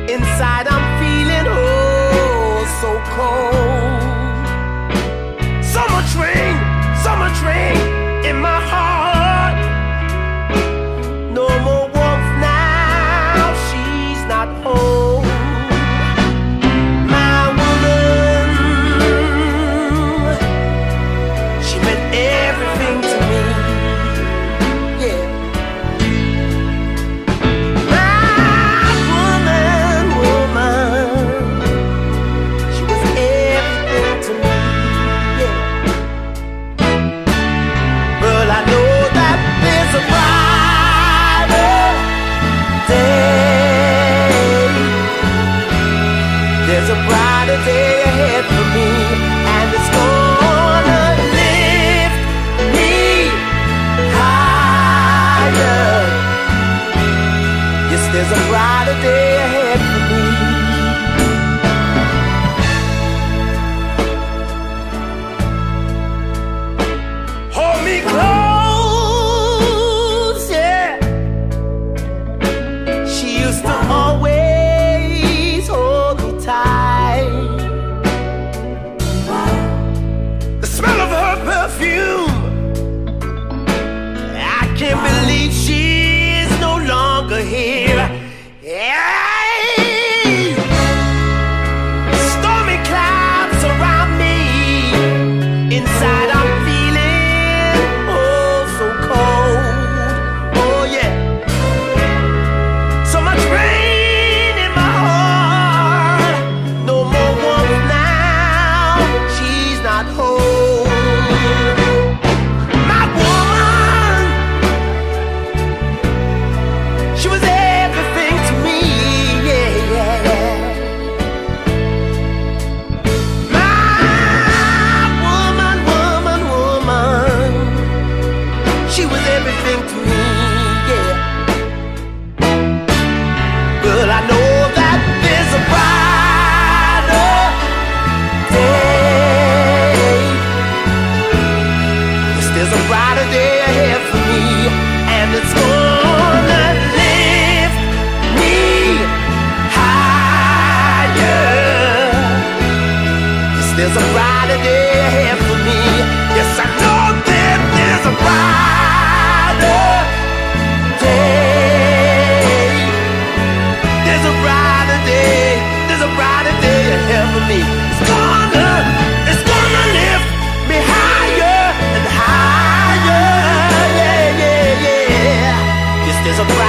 Inside I'm feeling oh so cold. Summer train in my heart. No more warmth now, she's not home. My woman, she meant everything to me. Yeah. My woman, she was everything to me. Yeah. But I know that there's a brighter day. There's a brighter day ahead for me, and it's gonna lift me higher. Yes, there's a brighter day ahead for me. Hold me close, yeah. She used to always hold me tight. The smell of her perfume, I can't believe she's no longer here. Hey! Stormy clouds surround me. Inside I'm feeling oh so cold. Oh yeah. So much rain in my heart. No more warmth now, she's not home. My woman, she was everything to me. Yeah, yeah, yeah. My woman, she was everything to me, yeah. But I know that there's a brighter day. Yes, there's a brighter day ahead for me, and it's gonna lift me higher. Yes, there's a brighter day ahead for me. Yes, I know that there's a brighter day. There's a brighter day. There's a brighter day ahead for me. It's gonna lift me higher and higher. Yeah, yeah, yeah. Yes, there's a brighter